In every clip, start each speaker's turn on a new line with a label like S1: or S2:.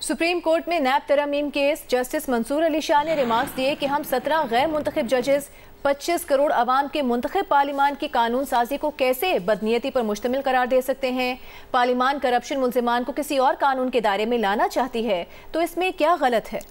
S1: Supreme court में नैब तरमीम case. Justice Mansoor Ali Shah ने रिमार्क्स दिए कि हम 17 गैर मुंतखब जजेस 25 करोड़ अवाम के मुंतखब पार्लिमान की कानून साजी को कैसे बदनीयती पर मुश्तमिल करार दे सकते हैं। पार्लिमान करप्शन मुल्जिमान को किसी और कानून के दायरे में लाना चाहती है तो इसमें क्या गलत है।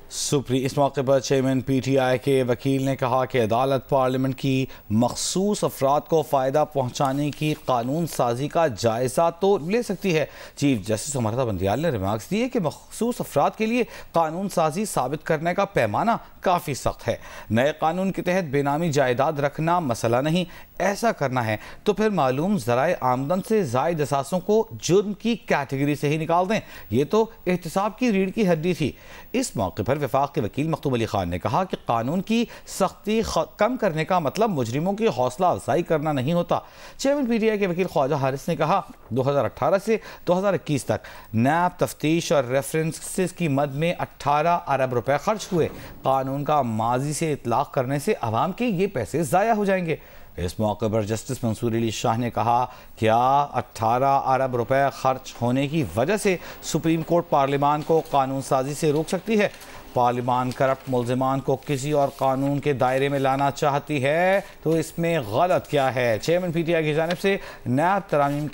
S2: इस मौके पर चेयरमैन PTI के वकील ने कहा कि अदालत पार्लियामेंट की मखसूस अफराद को फ़ायदा पहुँचाने की कानून साजी का जायज़ा तो ले सकती है। चीफ जस्टिस अमृता बंदियाल ने रिमार्क्स दिए कि मखसूस अफराद के लिए कानून साजी साबित करने का पैमाना काफ़ी सख्त है। नए कानून के तहत बेनामी जायदाद रखना मसला नहीं, ऐसा करना है तो फिर मालूम ज़राए आमदन से ज़ायद असासों को जुर्म की कैटेगरी से ही निकाल दें। ये तो एहतिसाब की रीढ़ की हड्डी थी। इस मौके पर वफाक के वकील मखतूम अली खान ने कहा कि कानून की सख्ती कम करने का मतलब मुजरिमों की हौसला अफजाई करना नहीं होता। चेयरमैन PTI के वकील ख्वाजा हारिस ने कहा 2018 से 2021 तक नैब तफ्तीश और रेफरेंसेस की मद में 18 अरब रुपए खर्च हुए। कानून का माजी से इतलाक करने से अवाम के ये पैसे ज़ाया हो जाएंगे। इस मौके पर जस्टिस मंसूर अली शाह ने कहा क्या 18 अरब रुपए खर्च होने की वजह से सुप्रीम कोर्ट पार्लियामान को कानून साजी से रोक सकती है। पार्लियामान करप्ट मुल्जिमान को किसी और कानून के दायरे में लाना चाहती है तो इसमें गलत क्या है। चेयरमैन PTI की जानिब से नैब तरामीम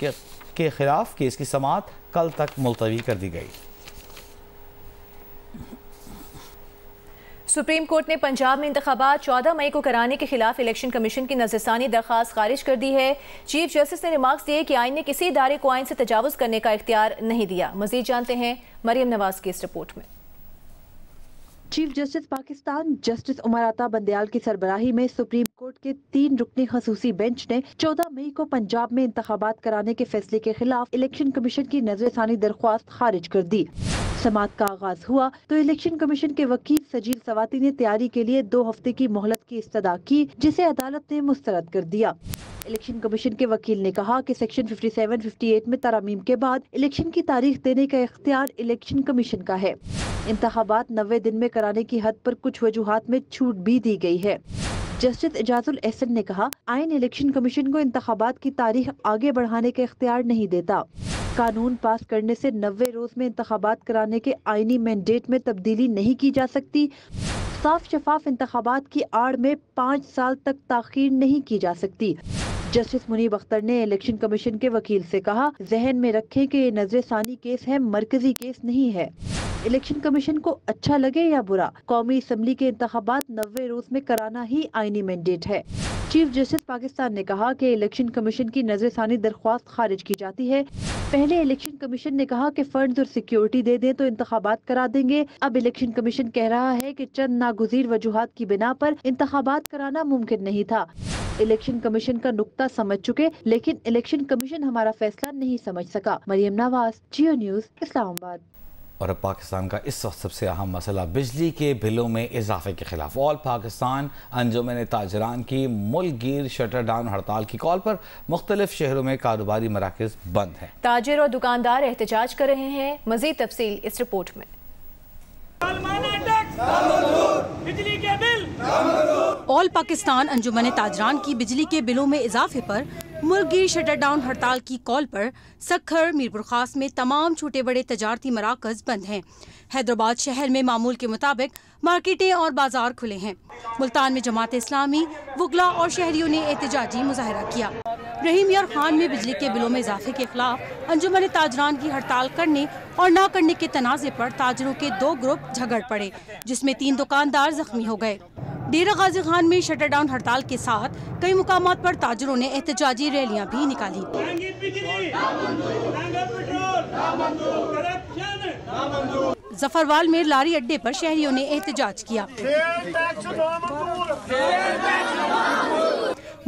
S2: के खिलाफ केस की समाअत कल तक मुलतवी कर दी गई।
S1: सुप्रीम कोर्ट ने पंजाब में इंतखाबात 14 मई को कराने के खिलाफ इलेक्शन कमीशन की नज़रसानी दरख्वास्त खारिज कर दी है। चीफ जस्टिस ने रिमार्क्स दिए कि आइन ने किसी इदारे को आइन से तजावुज़ करने का इख्तियार नहीं दिया। मजीद जानते हैं मरियम नवाज की इस रिपोर्ट में।
S3: Chief justice Pakistan justice Umar Ata Bandial की सरबराही में सुप्रीम कोर्ट के 3 रुकनी खसूसी बेंच ने 14 मई को पंजाब में इंतखाबात कराने के फैसले के खिलाफ इलेक्शन कमीशन की नज़रसानी दरख्वास्त खारिज कर दी। समाअत का आगाज हुआ तो इलेक्शन कमीशन के वकील सजील सवाती ने तैयारी के लिए 2 हफ्ते की मोहलत की इस्तदा की, जिसे अदालत ने मुस्तरद कर दिया। इलेक्शन कमीशन के वकील ने कहा कि सेक्शन 57-58 में तरामीम के बाद इलेक्शन की तारीख देने का इख्तियार इलेक्शन कमीशन का है। इंतखाबात 90 दिन में कराने की हद पर कुछ वजूहात में छूट भी दी गई है। जस्टिस एजाजुल एहसन ने कहा आइन इलेक्शन कमीशन को इंतखाबात की तारीख आगे बढ़ाने का इख्तियार नहीं देता। कानून पास करने से 90 रोज में इंतखाबात कराने के आईनी मैंडेट में तब्दीली नहीं की जा सकती। साफ शफाफ इंतखाबात की आड़ में 5 साल तक ताखीर नहीं की जा सकती। जस्टिस मुनीब अख्तर ने इलेक्शन कमीशन के वकील से कहा जहन में रखें कि ये नजरसानी केस है, मरकजी केस नहीं है। इलेक्शन कमीशन को अच्छा लगे या बुरा, कौमी असम्बली के इंतखाबात 90 रोज में कराना ही आईनी मैंडेट है। चीफ जस्टिस पाकिस्तान ने कहा कि इलेक्शन कमीशन की नजरसानी दरख्वास्त खारिज की जाती है। पहले इलेक्शन कमीशन ने कहा कि फंड्स और सिक्योरिटी दे दें तो इंतखाबात करा देंगे। अब इलेक्शन कमीशन कह रहा है कि चंद नागुज़ीर वजूहात की बिना पर इंतखाबात कराना मुमकिन नहीं था। इलेक्शन कमीशन का नुक्ता समझ चुके, लेकिन इलेक्शन कमीशन हमारा फैसला नहीं समझ सका। मरियम नवाज, जियो न्यूज़, इस्लामाबाद।
S2: और अब पाकिस्तान का इस वक्त सबसे अहम मसला बिजली के बिलों में इजाफे के खिलाफ ऑल पाकिस्तान अंजुमन ताजरान की मुल्कगीर शटर डाउन हड़ताल की कॉल पर मुख्तलिफ शहरों में कारोबारी मराकज़ बंद हैं। ताजिर और दुकानदार एहतजाज कर रहे हैं। मजीद तफसील इस रिपोर्ट में।
S4: ऑल पाकिस्तान अंजुमन ताजरान की बिजली के बिलों में इजाफे पर मुल्कगीर शटर डाउन हड़ताल की कॉल पर सक्खर, मीरपुर खास में तमाम छोटे बड़े तजारती मराकज़ बंद हैं। हैदराबाद शहर में मामूल के मुताबिक मार्केटें और बाजार खुले हैं। मुल्तान में जमात इस्लामी, वकला और शहरियों ने एहतजाजी मुजाहरा किया। रहीम यार खान में बिजली के बिलों में इजाफे के खिलाफ अंजुमन ताजरान की हड़ताल करने और न करने के तनाज़े पर ताजरों के 2 ग्रुप झगड़ पड़े, जिसमें 3 दुकानदार जख्मी हो गए। डेरा गाजी खान में शटर डाउन हड़ताल के साथ कई मुकामात पर ताजरों ने एहतजाजी रैलियां भी निकाली। जफरवाल में लारी अड्डे पर शहरियों ने एहतजाज किया।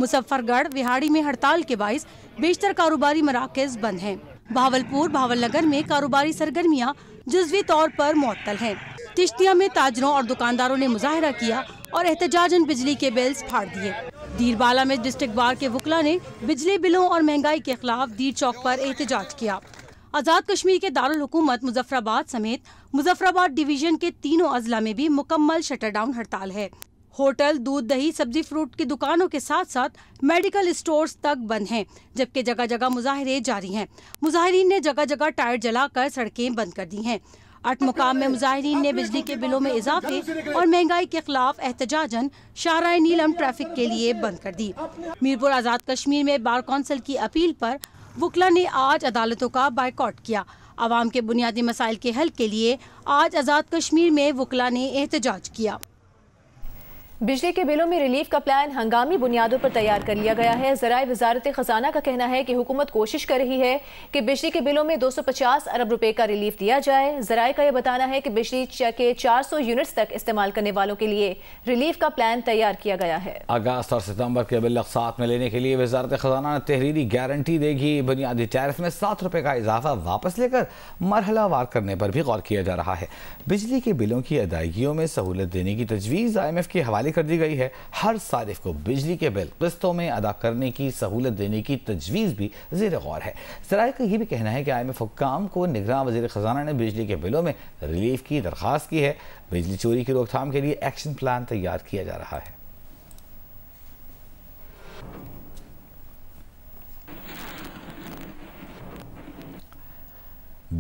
S4: मुजफ्फरगढ़, विहाड़ी में हड़ताल के बाइस बेशतर कारोबारी मराकज़ बंद हैं। भावलपुर, भावलनगर में कारोबारी सरगर्मियां जुज़वी तौर पर मुअत्तल हैं। चिश्तिया में ताजरों और दुकानदारों ने मुजाहरा किया और एहतजाजन बिजली के बिल्स फाड़ दिए। दीरबाला में डिस्ट्रिक्ट बार के वकला ने बिजली बिलों और महंगाई के खिलाफ दीर चौक पर एहतजाज किया। आज़ाद कश्मीर के दारुल हुकूमत मुजफ्फराबाद समेत मुजफ्फराबाद डिवीजन के तीनों अजला में भी मुकम्मल शटर डाउन हड़ताल है। होटल, दूध, दही, सब्जी, फ्रूट की दुकानों के साथ साथ मेडिकल स्टोर्स तक बंद हैं, जबकि जगह जगह मुजाहिरे जारी हैं। मुजाहिरीन ने जगह जगह टायर जलाकर सड़कें बंद कर दी हैं। 8 मुकाम में मुजाहिरीन ने बिजली के बिलों में इजाफे और महंगाई के खिलाफ एहतजाजन शाहराह नीलम ट्रैफिक के लिए बंद कर दी। मीरपुर आज़ाद कश्मीर में बार कौंसिल की अपील पर वकला ने आज अदालतों का बायकॉट किया। आवाम के बुनियादी मसाइल के हल के लिए आज आज़ाद कश्मीर में वकला ने एहतजाज किया।
S1: बिजली के बिलों में रिलीफ का प्लान हंगामी बुनियादों पर तैयार कर लिया गया है। ज़राए वज़ारत ख़ज़ाना का कहना है कि हुकूमत कोशिश कर रही है कि बिजली के बिलों में 250 अरब रुपए का रिलीफ दिया जाए। ज़राए का यह बताना है कि बिजली के 400 यूनिट्स तक इस्तेमाल करने वालों के लिए रिलीफ का प्लान तैयार किया गया है।
S2: अगस्त और सितंबर के बिल अक़सात में लेने के लिए वज़ारत ख़ज़ाना ने तहरीरी गारंटी देगी। बुनियादी टैरिफ में 7 रुपए का इजाफा वापस लेकर मरहलावार करने पर भी गौर किया जा रहा है। बिजली के बिलों की अदायगियों में सहूलत देने की तजवीज़ IMF के हवाले कर दी गई है। हर सारिफ को बिजली के बिल किस्तों में अदा करने की सहूलत देने की तजवीज़ भी ज़ेर गौर है। ज़राए का यह भी कहना है कि IMF हुक्काम को निगरान वज़ीर ख़ज़ाना ने बिजली के बिलों में रिलीफ की दरख्वास्त की है। बिजली चोरी की रोकथाम के लिए एक्शन प्लान तैयार किया जा रहा है।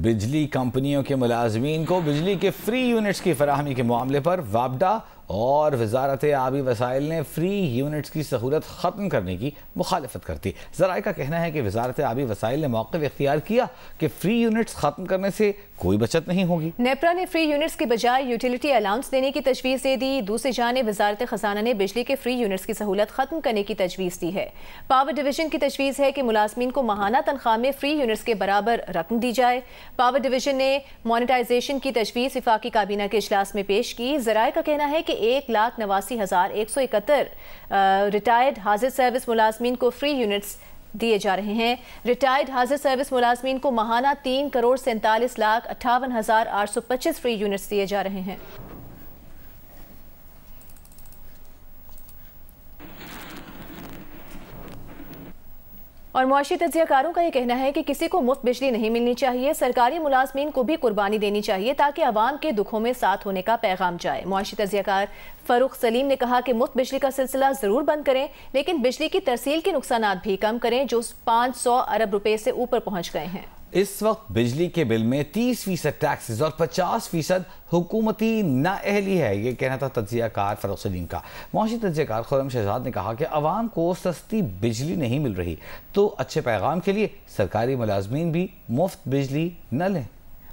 S2: बिजली कंपनियों के मुलाजमीन को बिजली के फ्री यूनिट्स की फराहमी के मामले पर वापडा और वजारत आबी वसाइल ने फ्री यूनिट्स की सहूलत ख़त्म करने की मुखालफत कर दी। ज़राए का कहना है कि वजारत आबी वसाइल ने मौक़िफ़ इख्तियार किया कि फ्री यूनिट्स ख़त्म करने से कोई बचत नहीं होगी। नेपरा ने फ्री यूनिट्स की बजाय यूटिलिटी अलाउंस देने की तजवीज़ दे दी। दूसरी जानिब वजारत ख़ज़ाना ने बिजली के फ्री यूनिट्स की सहूलत ख़त्म करने की तजवीज़ दी है। पावर डिवीज़न की तजवीज़ है कि मुलाजमीन को माहाना तनख्वाह में फ्री यूनिट्स के बराबर रकम दी जाए। पावर डिवीज़न ने मोनेटाइजेशन की तजवीज़ वफाकी काबीना के इजलास में पेश की। ज़राए का कहना है कि 1,89,171 रिटायर्ड हाजिर सर्विस मुलाजमीन को फ्री यूनिट्स दिए जा रहे हैं। रिटायर्ड हाजिर सर्विस मुलाजमीन को माहाना 3,47,58,825 फ्री यूनिट्स दिए जा रहे हैं। और मुआशी तज्जियाकारों का ये कहना है कि किसी को मुफ्त बिजली नहीं मिलनी चाहिए, सरकारी मुलाजमीन को भी कुर्बानी देनी चाहिए ताकि आवाम के दुखों में साथ होने का पैगाम जाए। मुआशी तज्जियाकार फरूख सलीम ने कहा कि मुफ्त बिजली का सिलसिला ज़रूर बंद करें, लेकिन बिजली की तरसील के नुकसानात भी कम करें जो 500 अरब रुपए से ऊपर पहुँच गए हैं। इस वक्त बिजली के बिल में 30% टैक्सेस और 50% हुकूमती नाअहली है। ये कहना था तज्जियाकार फरूख सलीम का। मुआशी तज्जियाकार खुर्रम शहजाद ने कहा कि अवाम को सस्ती बिजली नहीं मिल रही तो अच्छे पैगाम के लिए सरकारी मुलाजमीन भी मुफ्त बिजली न लें।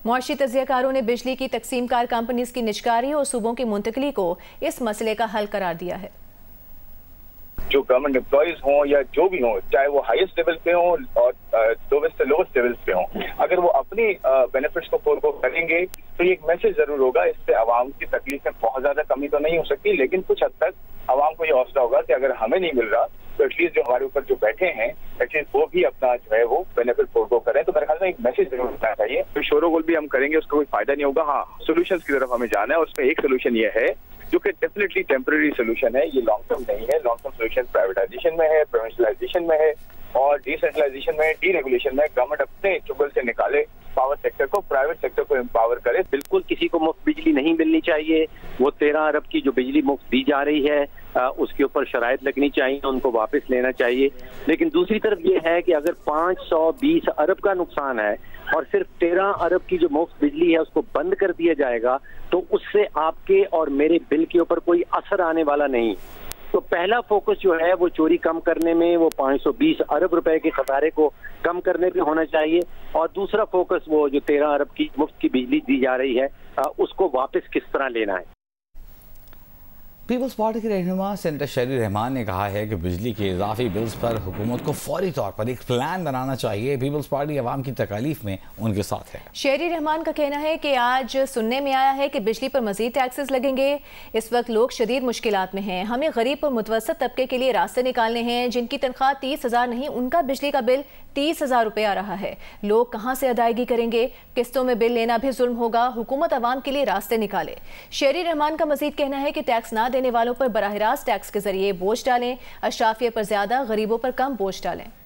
S2: मुआशी तज्जियाकारों ने बिजली की तकसीमकार कंपनीज की निजकारी और सूबों की मुंतकली को इस मसले का हल करार दिया है।
S5: जो गवर्नमेंट एम्प्लॉयज हों या जो भी हों, चाहे वो हाईएस्ट लेवल पे हों और लोवेस्ट से लोवेस्ट लेवल्स पे हों, अगर वो अपनी बेनिफिट्स को फोरगो करेंगे तो ये एक मैसेज जरूर होगा। इससे आवाम की तकलीफ में बहुत ज्यादा कमी तो नहीं हो सकती, लेकिन कुछ हद तक आवाम को ये हौसला होगा कि अगर हमें नहीं मिल रहा तो एटलीस्ट जो हमारे ऊपर जो बैठे हैं एटलीस्ट वो भी अपना जो है वो बेनिफिट फोरगो करें। तो मेरे ख्याल में एक मैसेज जरूर होना चाहिए। तो शोरोगुल भी हम करेंगे, उसका कोई फायदा नहीं होगा। हाँ, सोल्यूशंस की तरफ हमें जाना है और उसमें एक सोल्यूशन ये है जो कि डेफिनेटली टेम्पररी सोल्यूशन है, ये लॉन्ग टर्म नहीं है। लॉन्ग टर्म सोल्यूशन प्राइवेटाइजेशन में है, प्रोविंशलाइजेशन में है और डिसेंट्रलाइजेशन में, डीरेगुलेशन में। गवर्नमेंट अपने चुगल से निकाले पावर सेक्टर को, प्राइवेट सेक्टर को एम्पावर करे।
S6: बिल्कुल किसी को मुफ्त बिजली नहीं मिलनी चाहिए। वो 13 अरब की जो बिजली मुफ्त दी जा रही है उसके ऊपर शराइत लगनी चाहिए, उनको वापस लेना चाहिए। लेकिन दूसरी तरफ ये है कि अगर 520 अरब का नुकसान है और सिर्फ 13 अरब की जो मुफ्त बिजली है उसको बंद कर दिया जाएगा तो उससे आपके और मेरे बिल के ऊपर कोई असर आने वाला नहीं। तो पहला फोकस जो है वो चोरी कम करने में, वो 520 अरब रुपए के खसारे को कम करने पे होना चाहिए और दूसरा फोकस वो जो 13 अरब की मुफ्त की बिजली दी जा रही है उसको वापस किस तरह लेना है।
S2: पीपल्स पार्टी के रहनुमा सेनेटर शेरी रहमान ने कहा है कि बिजली के इजाफी बिल्स पर हुकूमत को फौरी तौर पर एक प्लान बनाना चाहिए। पीपल्स पार्टी अवाम की तकालीफ में उनके साथ है। शेरी रहमान का कहना है कि आज सुनने में आया है कि बिजली पर मजीद टैक्सेस लगेंगे। इस वक्त लोग शदीद मुश्किलात में हैं। हमें गरीब और मुतवसत तबके के लिए रास्ते निकालने हैं। जिनकी तनख्वाह 30,000 नहीं, उनका बिजली का बिल 30,000 रुपये आ रहा है। लोग कहाँ से अदायगी करेंगे? किस्तों में बिल लेना भी जुल्म होगा। हुकूमत अवाम के लिए रास्ते निकाले। शेरी रहमान का मजीद कहना है कि टैक्स ना देने वालों पर बराह रास्त टैक्स के जरिए बोझ डालें, अशराफिया पर ज्यादा, गरीबों पर कम बोझ डालें।